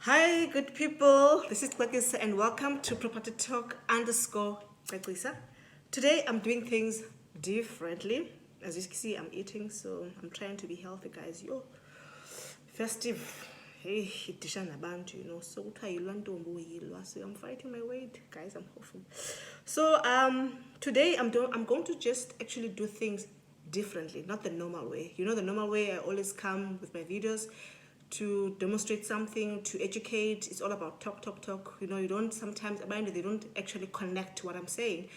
Hi, good people. This is Kwekisa and welcome to Property Talk _ Kwekisa. Today I'm doing things differently. As you can see, I'm eating, so I'm trying to be healthy, guys. Yo, festive. Hey, itishana bantu, So so I'm fighting my weight, guys. I'm hopeful. So today I'm going to just actually do things differently, not the normal way. The normal way I always come with my videos to demonstrate something, to educate. It's all about talk. You don't sometimes, they don't actually connect to what I'm saying.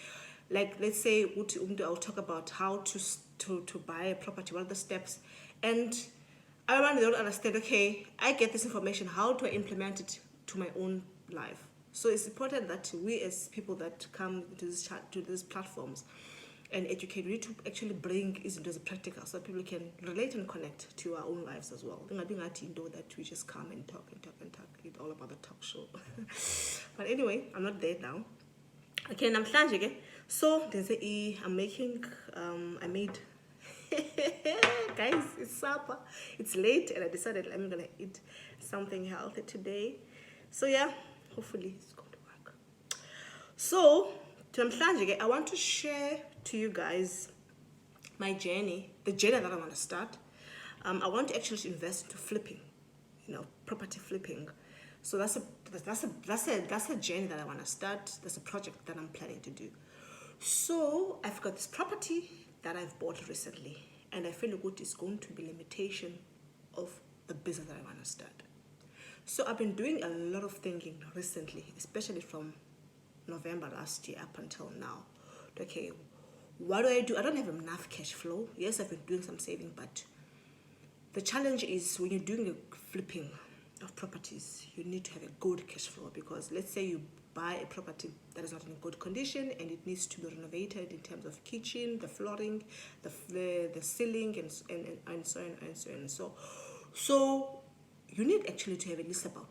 Like, let's say, I'll talk about how to buy a property, what are the steps. And I they don't understand, okay, I get this information, how do I implement it to my own life? So it's important that we as people that come to these platforms and educate, we need to actually bring it into the practical so that people can relate and connect to our own lives as well. I think that we just come and talk. It's all about the talk show. But anyway, I'm not there now. Okay, I'm okay. So there's I made guys, it's supper. It's late and I decided I'm gonna eat something healthy today. So yeah, hopefully it's going to work. So I want to share to you guys my journey, the journey that I want to start. I want to actually invest into flipping, property flipping. So that's a journey that I want to start. That's a project that I'm planning to do. So I've got this property that I've bought recently, and I feel good it's going to be limitation of the business that I want to start. So I've been doing a lot of thinking recently, especially from November last year up until now. Okay, what do? I don't have enough cash flow. Yes, I've been doing some saving, but the challenge is when you're doing a flipping of properties, you need to have a good cash flow, because let's say you buy a property that is not in good condition and it needs to be renovated in terms of kitchen, the flooring, the ceiling, and so on and so on. So you need actually to have at least about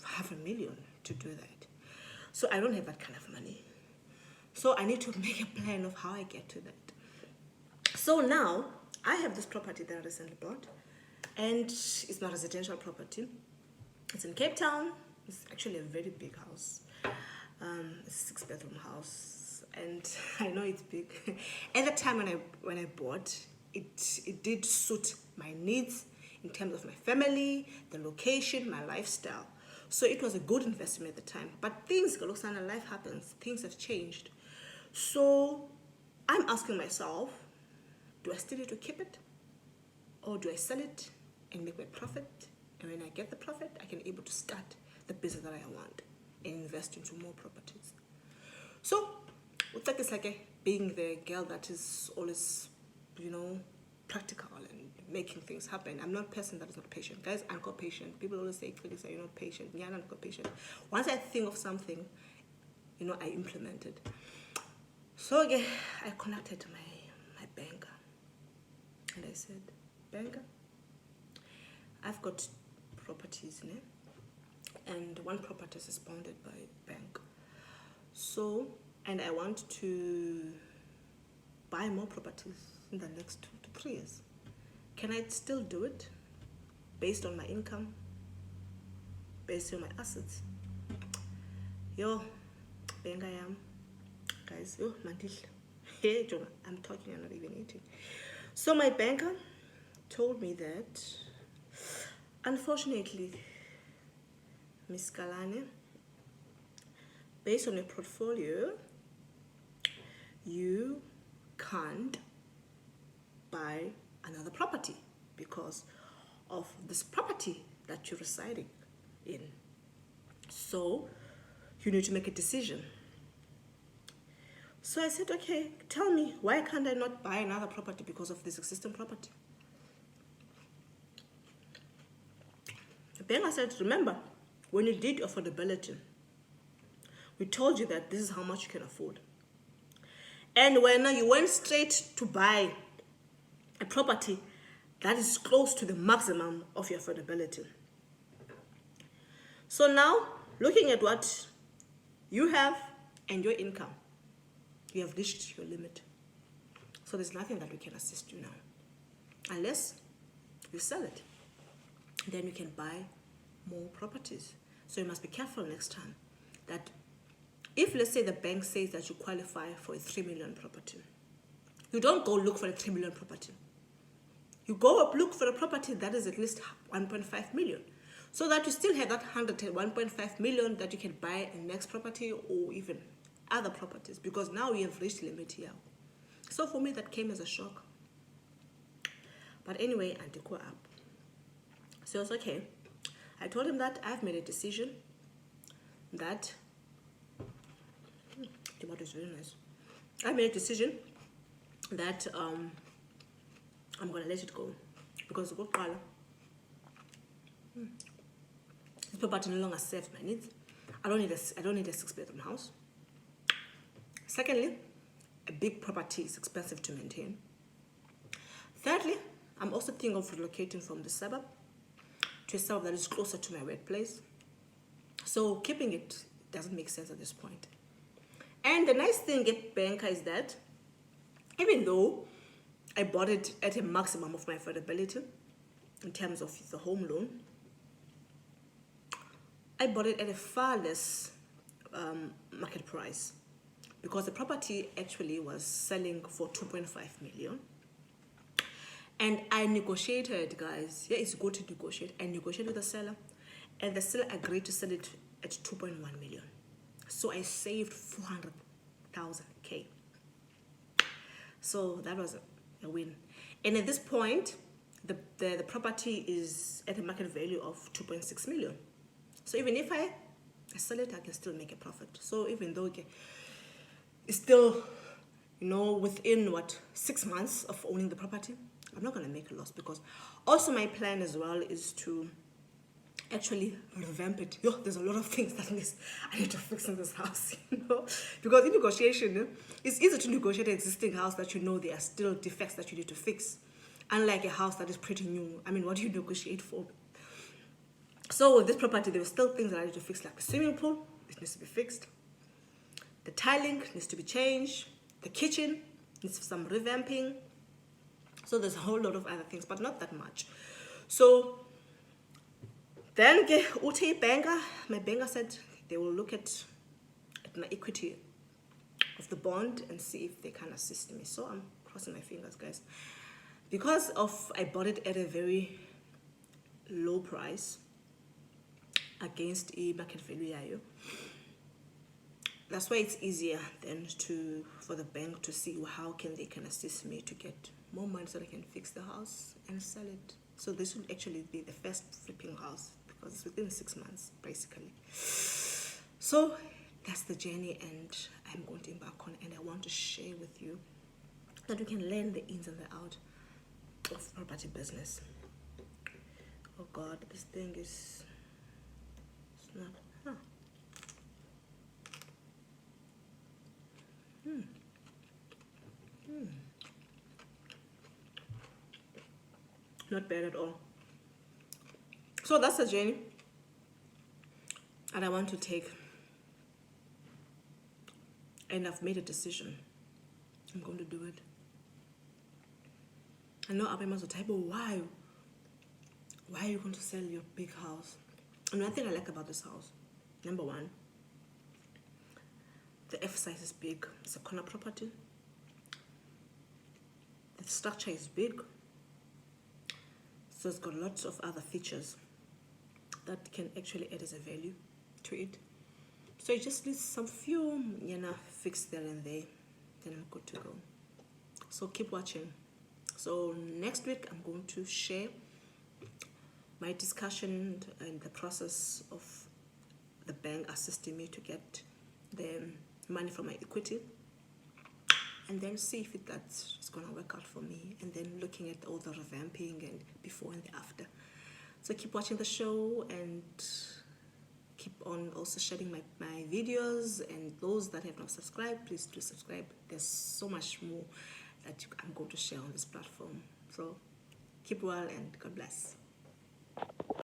$500,000 to do that. So I don't have that kind of money. So I need to make a plan of how I get to that. So now I have this property that I recently bought, and it's not a residential property. It's in Cape Town. It's actually a very big house. It's a 6-bedroom house, and I know it's big. At the time when I bought it did suit my needs in terms of my family, the location, my lifestyle. So it was a good investment at the time. But life happens. Things have changed. So I'm asking myself, do I still need to keep it? Or do I sell it and make my profit? And when I get the profit, I can able to start the business that I want and invest into more properties. So it's like being the girl that is always, practical and making things happen. I'm not a person that is not patient. Guys, I'm not patient. People always say, you're not patient. Yeah, I'm not patient. Once I think of something, I implement it. So again, I connected to my banker. And I said, banker, I've got properties, and one property is bounded by bank. So, and I want to buy more properties in the next 2 to 3 years. Can I still do it based on my income, based on my assets? Yo, banker guys, yo, mandil. Hey, Jonah, I'm talking, I'm not even eating. So my banker told me that, unfortunately, Miss Kalane, based on your portfolio, you can't buy another property because of this property that you're residing in. So you need to make a decision. So I said, okay, tell me, why can't I not buy another property because of this existing property? The banker said, remember, when you did affordability, we told you that this is how much you can afford. And when you went straight to buy a property that is close to the maximum of your affordability. So now, looking at what you have and your income, you have reached your limit. So there's nothing that we can assist you now. Unless you sell it. Then you can buy more properties. So you must be careful next time that if, let's say, the bank says that you qualify for a 3 million property, you don't go look for a 3 million property. You go up look for a property that is at least 1.5 million. So that you still have that 1.5 million that you can buy a next property or even other properties, because now we have reached limit here. So for me, that came as a shock. But anyway, I took her up. So it's okay. I told him that I've made a decision that tomato is very nice. I made a decision that I'm gonna let it go, because this property no longer serves my needs. I don't need a 6-bedroom house. Secondly, a big property is expensive to maintain. Thirdly, I'm also thinking of relocating from the suburb to a suburb that is closer to my workplace. So keeping it doesn't make sense at this point. And the nice thing at Banker is that even though I bought it at a maximum of my affordability in terms of the home loan, I bought it at a far less market price, because the property actually was selling for 2.5 million. And I negotiated, guys. Yeah, it's good to negotiate. I negotiated with the seller, and the seller agreed to sell it at 2.1 million. So I saved 400,000 K. So that was a win. And at this point, the property is at a market value of 2.6 million. So even if I sell it, I can still make a profit. So even though it's still, within 6 months of owning the property, I'm not going to make a loss, because also my plan as well is to actually revamp it. There's a lot of things that I need to fix in this house, because in negotiation, it's easy to negotiate an existing house that there are still defects that you need to fix. Unlike a house that is pretty new, what do you negotiate for? So with this property, there were still things that I need to fix, like the swimming pool, it needs to be fixed. The tiling needs to be changed. The kitchen needs some revamping. So there's a whole lot of other things, but not that much. So then my banker said they will look at my equity of the bond and see if they can assist me. So I'm crossing my fingers, guys. Because I bought it at a very low price against a market value. That's why it's easier then for the bank to see how they can assist me to get more money so I can fix the house and sell it. So this will actually be the first flipping house, because it's within 6 months, basically. So that's the journey, and I'm going to embark on, and I want to share with you that we can learn the ins and the outs of property business. Oh God, this thing is not. Not bad at all. So that's the journey, and I want to take, and I've made a decision. I'm going to do it. I know other members will type, why are you going to sell your big house? And one thing I like about this house, number one, the F size is big. It's a corner property. The structure is big. So it's got lots of other features that can actually add as a value to it. So it just needs some few, fix there and there, then I'm good to go. So keep watching. So next week, I'm going to share my discussion and the process of the bank assisting me to get the money from my equity, and then see if that's going to work out for me, and then looking at all the revamping and before and after. So keep watching the show, and keep on also sharing my videos, and those that have not subscribed, please do subscribe. There's so much more that I'm going to share on this platform. So keep well, and God bless.